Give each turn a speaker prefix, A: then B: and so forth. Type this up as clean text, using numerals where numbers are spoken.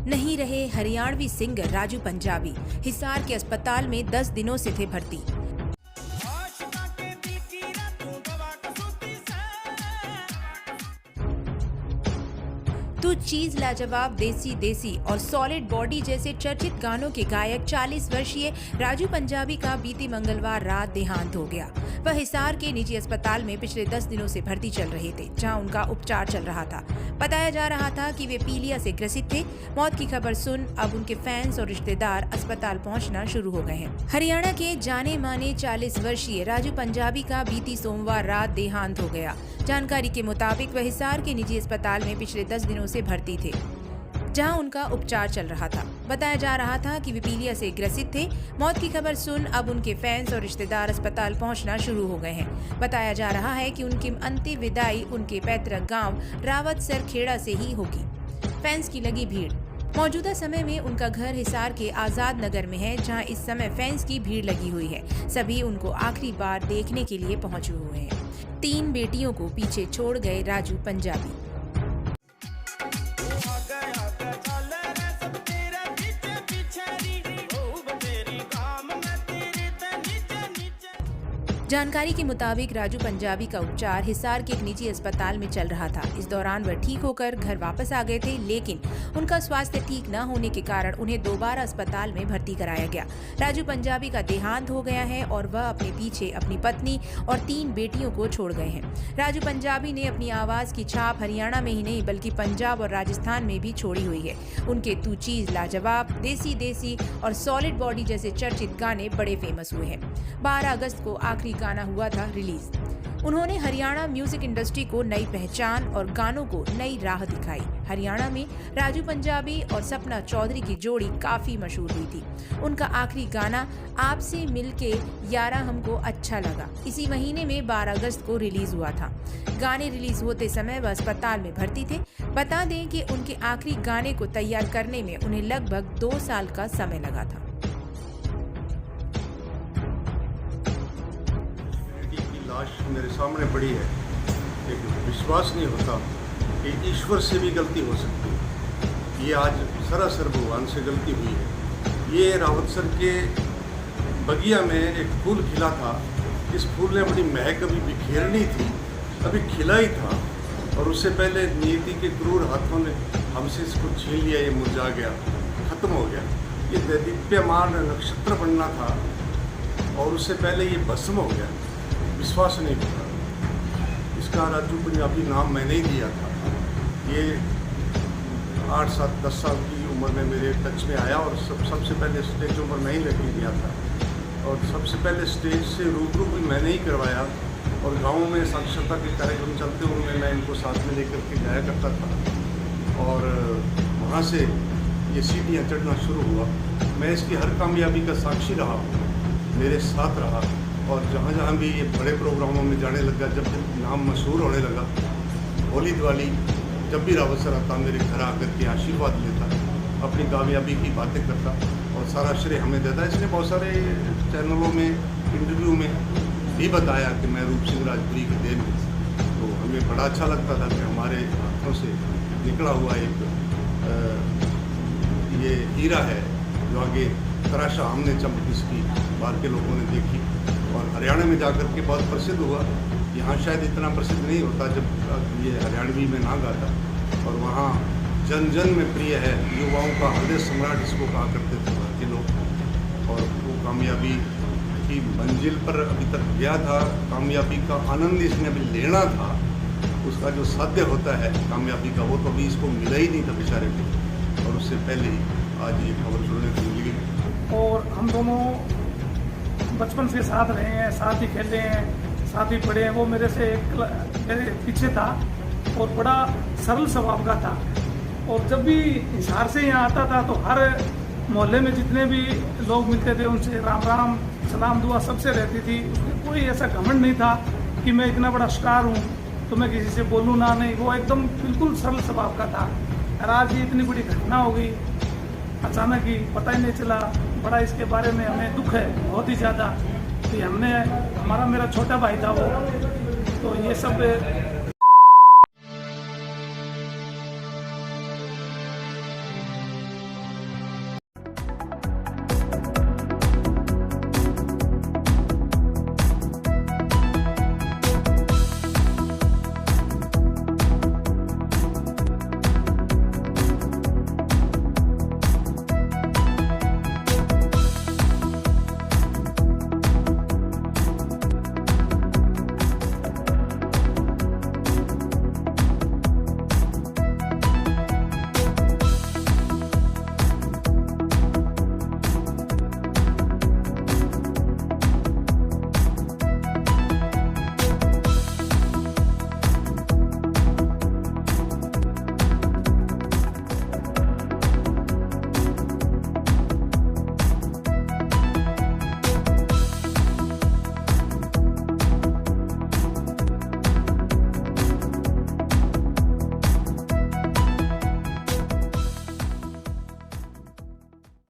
A: नहीं रहे हरियाणवी सिंगर राजू पंजाबी। हिसार के अस्पताल में 10 दिनों से थे भर्ती। तू चीज लाजवाब, देसी देसी और सॉलिड बॉडी जैसे चर्चित गानों के गायक 40 वर्षीय राजू पंजाबी का बीती मंगलवार रात देहांत हो गया। वह हिसार के निजी अस्पताल में पिछले 10 दिनों से भर्ती चल रहे थे, जहां उनका उपचार चल रहा था। बताया जा रहा था कि वे पीलिया से ग्रसित थे। मौत की खबर सुन अब उनके फैंस और रिश्तेदार अस्पताल पहुंचना शुरू हो गए हैं। हरियाणा के जाने माने 40 वर्षीय राजू पंजाबी का बीती सोमवार रात देहांत हो गया। जानकारी के मुताबिक वह हिसार के निजी अस्पताल में पिछले 10 दिनों से भर्ती थे, जहां उनका उपचार चल रहा था। बताया जा रहा था कि वे पीलिया से ग्रसित थे। मौत की खबर सुन अब उनके फैंस और रिश्तेदार अस्पताल पहुंचना शुरू हो गए हैं। बताया जा रहा है कि उनकी अंतिम विदाई उनके पैतृक गांव रावतसर खेड़ा से ही होगी। फैंस की लगी भीड़। मौजूदा समय में उनका घर हिसार के आजाद नगर में है, जहां इस समय फैंस की भीड़ लगी हुई है। सभी उनको आखिरी बार देखने के लिए पहुंचे हुए हैं। 3 बेटियों को पीछे छोड़ गए राजू पंजाबी। जानकारी के मुताबिक राजू पंजाबी का उपचार हिसार के एक निजी अस्पताल में चल रहा था। इस दौरान वह ठीक होकर घर वापस आ गए थे, लेकिन उनका स्वास्थ्य ठीक न होने के कारण उन्हें दोबारा अस्पताल में भर्ती कराया गया। राजू पंजाबी का देहांत हो गया है और वह अपने पीछे अपनी पत्नी और 3 बेटियों को छोड़ गए हैं। राजू पंजाबी ने अपनी आवाज की छाप हरियाणा में ही नहीं बल्कि पंजाब और राजस्थान में भी छोड़ी हुई है। उनके तू चीज लाजवाब, देसी देसी और सॉलिड बॉडी जैसे चर्चित गाने बड़े फेमस हुए हैं। 12 अगस्त को आखिरी गाना हुआ था रिलीज। उन्होंने हरियाणा म्यूजिक इंडस्ट्री को नई पहचान और गानों को नई राह दिखाई। हरियाणा में राजू पंजाबी और सपना चौधरी की जोड़ी काफी मशहूर हुई थी। उनका आखिरी गाना आपसे मिलके यारा हमको अच्छा लगा इसी महीने में 12 अगस्त को रिलीज हुआ था। गाने रिलीज होते समय वह अस्पताल में भर्ती थे। बता दें कि उनके आखिरी गाने को तैयार करने में उन्हें लगभग 2 साल का समय लगा था।
B: लाश मेरे सामने पड़ी है, लेकिन विश्वास नहीं होता कि ईश्वर से भी गलती हो सकती है। ये आज सरासर भगवान से गलती हुई है। ये रावतसर के बगिया में एक फूल खिला था। इस फूल ने अपनी महक अभी बिखेरनी थी, अभी खिला ही था, और उससे पहले नियति के क्रूर हाथों ने हमसे इसको छीन लिया। ये मुरझा गया, खत्म हो गया। ये दैदीप्यमान नक्षत्र बनना था और उससे पहले ये भस्म हो गया। विश्वास नहीं होता। इसका राजू पंजाबी नाम मैंने ही दिया था। ये 8, 7, 10 साल की उम्र में मेरे टच में आया और सबसे पहले स्टेजों पर मैं ही लेके गया था, और सबसे पहले स्टेज से रूबरू भी मैंने ही करवाया। और गाँव में साक्षरता के कार्यक्रम चलते उनमें मैं इनको साथ में लेकर के जाया करता था, और वहाँ से ये सीढ़ियाँ चढ़ना शुरू हुआ। मैं इसकी हर कामयाबी का साक्षी रहा, मेरे साथ रहा, और जहाँ जहाँ भी ये बड़े प्रोग्रामों में जाने लगा, जब नाम मशहूर होने लगा, होली दिवाली जब भी रावतसर आता मेरे घर आकर के आशीर्वाद लेता, अपनी कामयाबी की बातें करता और सारा श्रेय हमें देता। इसने बहुत सारे चैनलों में इंटरव्यू में भी बताया कि मैं रूप सिंह राजपुरी के देन हूँ। तो हमें बड़ा अच्छा लगता था कि हमारे हाथों से निकला हुआ एक ये हीरा है जो आगे तराशा हमने चमक इसकी बाहर के लोगों ने देखी और हरियाणा में जाकर के बहुत प्रसिद्ध हुआ। यहाँ शायद इतना प्रसिद्ध नहीं होता जब ये हरियाणवी में ना गाता, और वहाँ जन जन में प्रिय है। युवाओं का हृदय सम्राट इसको कहा करते थे वहाँ के लोग, और वो कामयाबी की मंजिल पर अभी तक गया था। कामयाबी का आनंद इसने अभी लेना था, उसका जो साध्य होता है कामयाबी का, वो तो अभी इसको मिला ही नहीं था बेचारे को, और उससे पहले ही आज ये खबर सुनने को मिली।
C: और हम दोनों बचपन से साथ रहे हैं, साथ ही खेले हैं, साथ ही पढ़े हैं। वो मेरे पीछे था और बड़ा सरल स्वभाव का था। और जब भी हिसार से यहाँ आता था तो हर मोहल्ले में जितने भी लोग मिलते थे उनसे राम राम सलाम दुआ सबसे रहती थी। उसमें कोई ऐसा घमंड नहीं था कि मैं इतना बड़ा स्टार हूँ तो मैं किसी से बोलूँ ना, नहीं। वो एकदम बिल्कुल सरल स्वभाव का था। और आज ये इतनी बड़ी घटना हो गई अचानक ही, पता ही नहीं चला। बड़ा इसके बारे में हमें दुख है बहुत ही ज़्यादा कि हमने मेरा छोटा भाई था वो, तो ये सब